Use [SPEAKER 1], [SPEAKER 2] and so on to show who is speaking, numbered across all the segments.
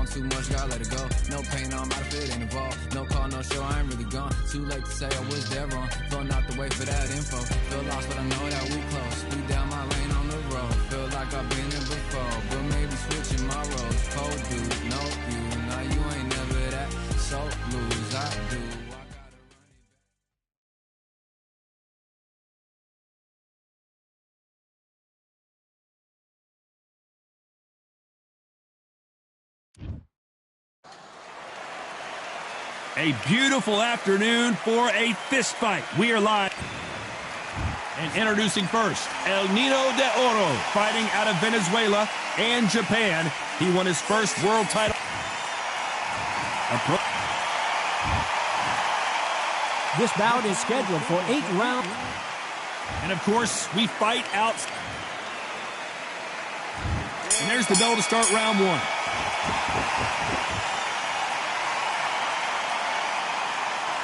[SPEAKER 1] too much, gotta let it go. No pain, I'm out of it, ain't involved. No call, no show, I ain't really gone. Too late to say I was there wrong. Feel not to wait for that info. Feel lost, but I know that we close. Speed down my lane on the road. Feel like I've been there before, but maybe switching my roles. Cold dude, no you. Now you ain't never that. So lose, I do.
[SPEAKER 2] A beautiful afternoon for a fist fight. We are live. And introducing first, El Nino de Oro, fighting out of Venezuela and Japan. He won his first world title.
[SPEAKER 3] This bout is scheduled for 8 rounds.
[SPEAKER 2] And of course, we fight out. And there's the bell to start round 1.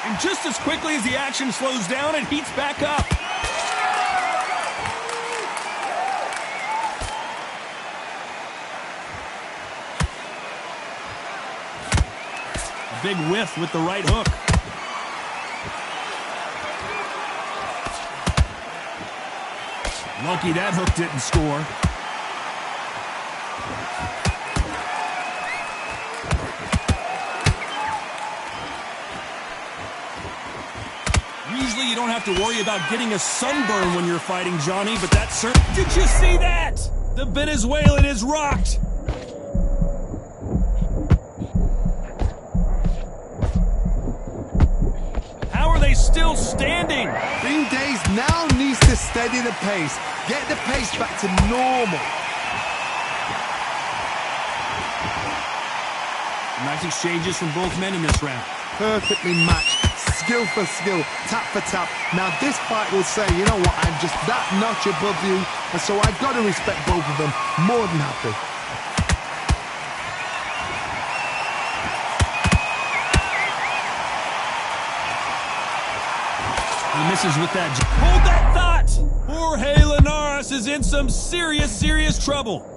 [SPEAKER 2] And just as quickly as the action slows down, it heats back up. A big whiff with the right hook. Lucky that hook didn't score. Usually you don't have to worry about getting a sunburn when you're fighting, Johnny, but that's certain. Did you see that? The Venezuelan is rocked. How are they still standing?
[SPEAKER 4] Green Days now needs to steady the pace. Get the pace back to normal.
[SPEAKER 2] Nice exchanges from both men in this round.
[SPEAKER 4] Perfectly matched. Skill for skill, tap for tap. Now this fight will say, you know what, I'm just that notch above you, and so I've got to respect both of them. More than happy.
[SPEAKER 2] He misses with that. Hold that thought! Jorge Linares is in some serious trouble.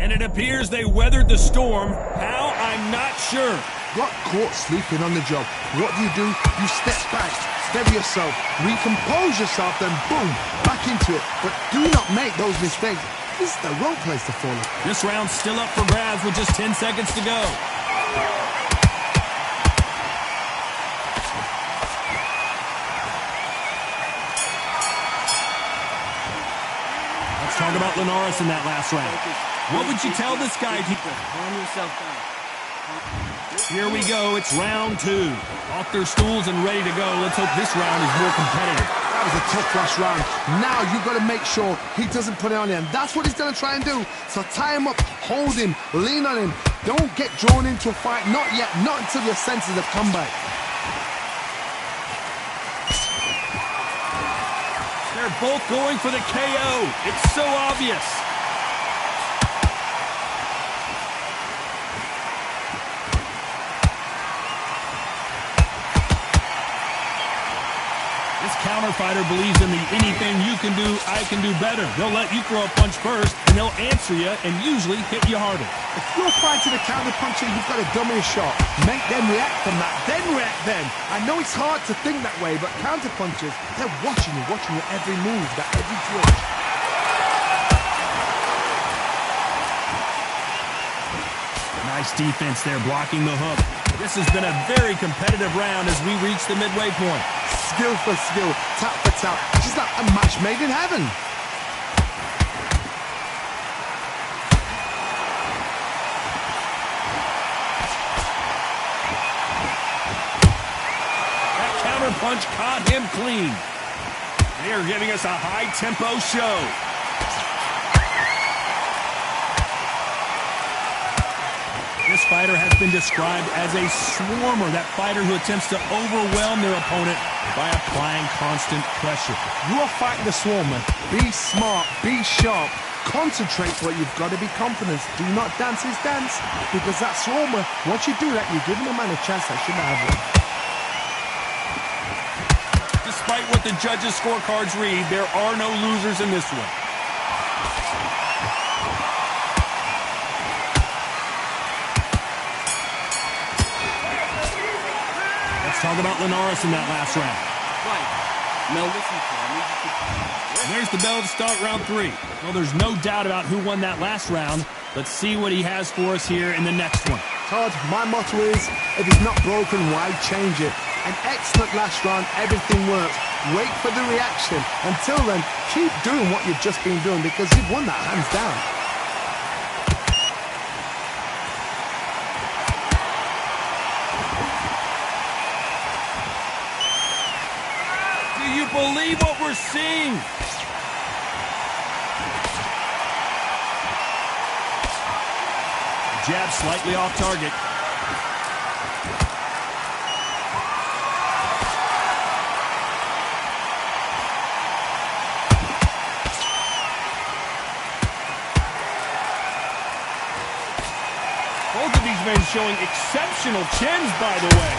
[SPEAKER 2] And it appears they weathered the storm. How? I'm not sure.
[SPEAKER 4] Got caught sleeping on the job. What do? You step back, steady yourself, recompose yourself, then boom, back into it. But do not make those mistakes. This is the wrong place to fall.
[SPEAKER 2] This round's still up for grabs with just 10 seconds to go. Let's talk about Linares in that last round. What would you tell this guy?
[SPEAKER 3] Calm yourself down.
[SPEAKER 2] Here we go. It's round 2. Off their stools and ready to go. Let's hope this round is more competitive.
[SPEAKER 4] That was a tough last round. Now you've got to make sure he doesn't put it on him. That's what he's going to try and do. So tie him up, hold him, lean on him. Don't get drawn into a fight. Not yet. Not until your senses have come back.
[SPEAKER 2] They're both going for the KO. It's so obvious. Counter fighter believes in the anything you can do, I can do better. They'll let you throw a punch first, and they'll answer you and usually hit you harder.
[SPEAKER 4] If you're fighting a counter puncher, you've got to dummy a shot. Make them react from that, then react then. I know it's hard to think that way, but counter punchers, they're watching you every move, every twitch.
[SPEAKER 2] Nice defense there, blocking the hook. This has been a very competitive round as we reach the midway point.
[SPEAKER 4] Skill for skill, tap for tap. It's like a match made in heaven.
[SPEAKER 2] That counter punch caught him clean. They are giving us a high-tempo show. This fighter has been described as a swarmer, that fighter who attempts to overwhelm their opponent by applying constant pressure.
[SPEAKER 4] You are fighting the swarmer. Be smart, be sharp, concentrate what you've got to be confident. Do not dance his dance, because that swarmer, once you do that, you're giving a man a chance that shouldn't have it.
[SPEAKER 2] Despite what the judges' scorecards read, there are no losers in this one. talk about Linares in that last round.
[SPEAKER 3] Right. Now listen to him.
[SPEAKER 2] There's the bell to start round 3. Well, there's no doubt about who won that last round. Let's see what he has for us here in the next one.
[SPEAKER 4] Todd, my motto is, if it's not broken, why change it? An excellent last round, everything works. Wait for the reaction. Until then, keep doing what you've just been doing because you've won that hands down.
[SPEAKER 2] Do you believe what we're seeing? Jab slightly off target. Both of these men showing exceptional chins, by the way.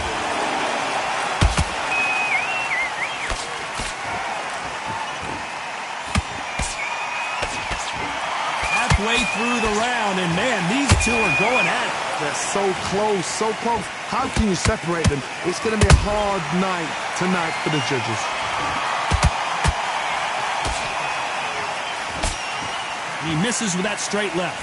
[SPEAKER 2] Halfway through the round, and man, these two are going at it.
[SPEAKER 4] They're so close, so close. How can you separate them? It's going to be a hard night tonight for the judges.
[SPEAKER 2] He misses with that straight left.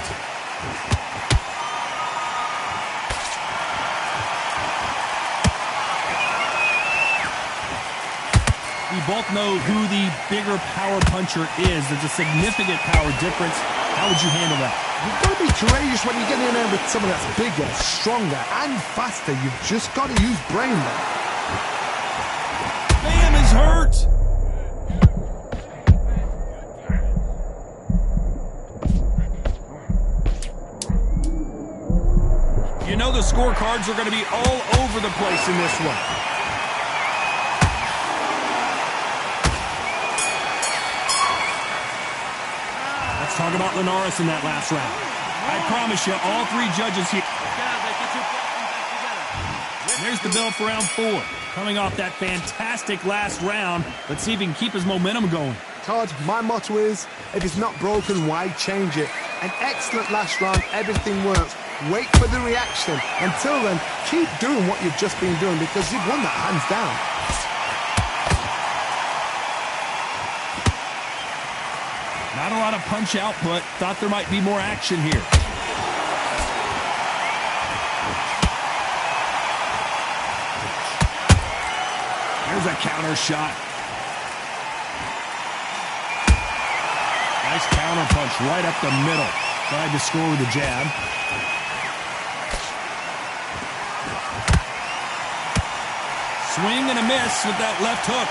[SPEAKER 2] We both know who the bigger power puncher is. There's a significant power difference. How would you handle that?
[SPEAKER 4] You've got to be courageous when you get in there with someone that's bigger, stronger, and faster. You've just got to use brain there.
[SPEAKER 2] Bam is hurt. You know the scorecards are going to be all over the place in this one. Let's talk about Linares in that last round. I promise you, all 3 judges here. There's the bell for round 4. Coming off that fantastic last round, let's see if he can keep his momentum going.
[SPEAKER 4] Todd, my motto is, if it's not broken, why change it? An excellent last round, everything works. Wait for the reaction. Until then, keep doing what you've just been doing because you've won that hands down.
[SPEAKER 2] Not a lot of punch output. Thought there might be more action here. There's a counter shot. Nice counter punch right up the middle. Tried to score with a jab. Swing and a miss with that left hook.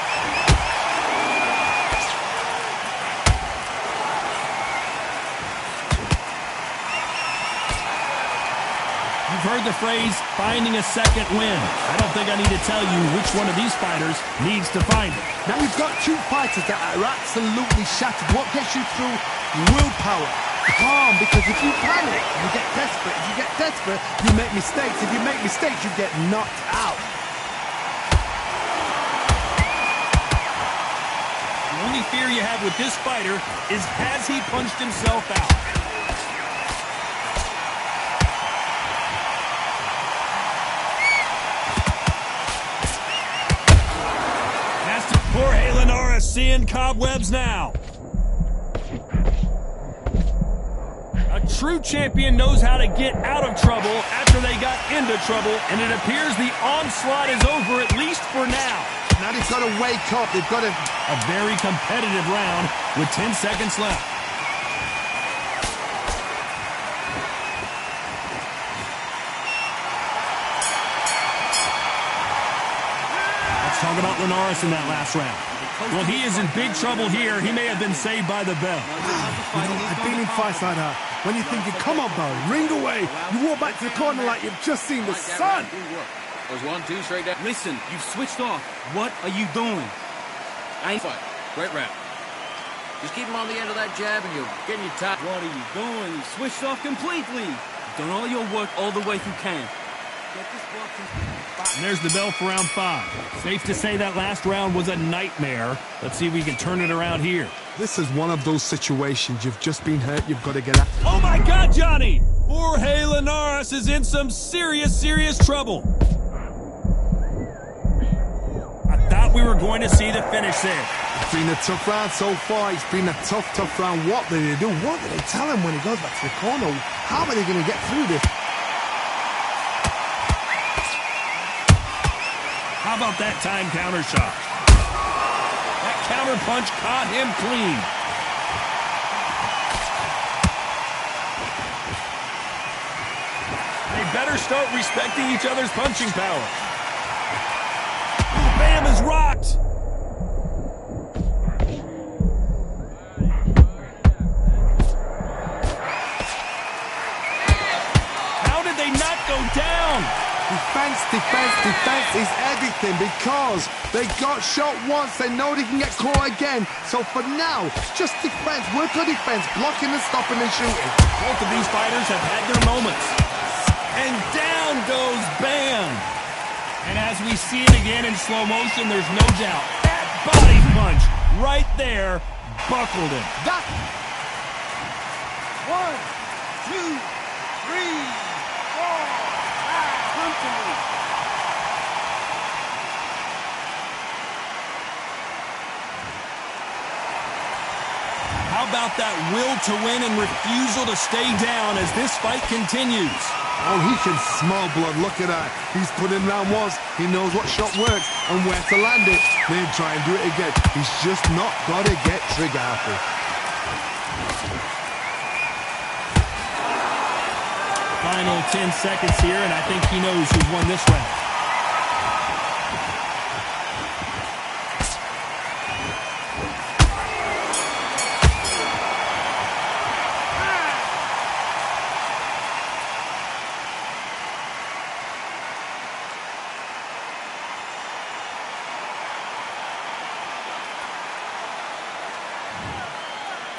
[SPEAKER 2] You've heard the phrase, finding a second win. I don't think I need to tell you which one of these fighters needs to find it.
[SPEAKER 4] Now you've got 2 fighters that are absolutely shattered. What gets you through? Willpower. Calm, because if you panic, you get desperate. If you get desperate, you make mistakes. If you make mistakes, you get knocked out.
[SPEAKER 2] The only fear you have with this fighter is, has he punched himself out? Jorge Linares seeing cobwebs now. A true champion knows how to get out of trouble after they got into trouble, and it appears the onslaught is over, at least for now.
[SPEAKER 4] Now they've got to wake up. They've got to...
[SPEAKER 2] A very competitive round with 10 seconds left. Talk about Linares in that last round. Well, he is in big trouble here. He may have been saved by the bell.
[SPEAKER 4] I've been in fights like that. When you're thinking, come on, bro, ring away. You walk back to the corner like you've just seen the sun.
[SPEAKER 3] There's 1, 2, straight down. Listen, you've switched off. What are you doing?
[SPEAKER 5] I ain't fight. Great round. Just keep him on the end of that jab and you're getting your top.
[SPEAKER 3] What are you doing? You switched off completely. You've done all your work all the way through camp. Get this boxing.
[SPEAKER 2] And there's the bell for round 5. Safe to say that last round was a nightmare. Let's see if we can turn it around here.
[SPEAKER 4] This is one of those situations. You've just been hurt. You've got to get out.
[SPEAKER 2] Oh, my God, Johnny! Jorge Linares is in some serious trouble. thought we were going to see the finish there.
[SPEAKER 4] It's been a tough round so far. It's been a tough round. What did they do? What did they tell him when he goes back to the corner? How are they going to get through this?
[SPEAKER 2] How about that time counter shot? That counter punch caught him clean. They better start respecting each other's punching power. Ooh, Bam is rocked. How did they not go down?
[SPEAKER 4] Defense is everything because they got shot once. They know they can get caught again. So for now, just defense. Work on defense. Blocking and stopping and shooting.
[SPEAKER 2] Both of these fighters have had their moments. And down goes Bam. And as we see it again in slow motion, there's no doubt. That body punch right there buckled him.
[SPEAKER 4] That.
[SPEAKER 3] 1, 2, 3, 4, 5. Comfortably.
[SPEAKER 2] How about that will to win and refusal to stay down as this fight continues?
[SPEAKER 4] Oh, he can smell blood. Look at that. He's put him down once. He knows what shot works and where to land it. Then try and do it again. He's just not got to get trigger happy.
[SPEAKER 2] Final 10 seconds here, and I think he knows who's won this round.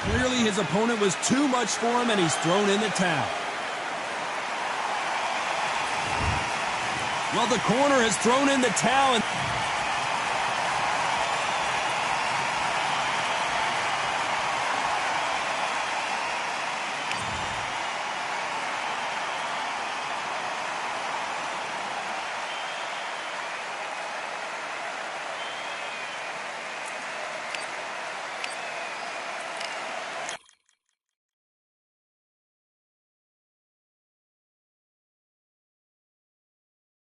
[SPEAKER 2] Clearly his opponent was too much for him, and he's thrown in the towel. Well, the corner has thrown in the towel.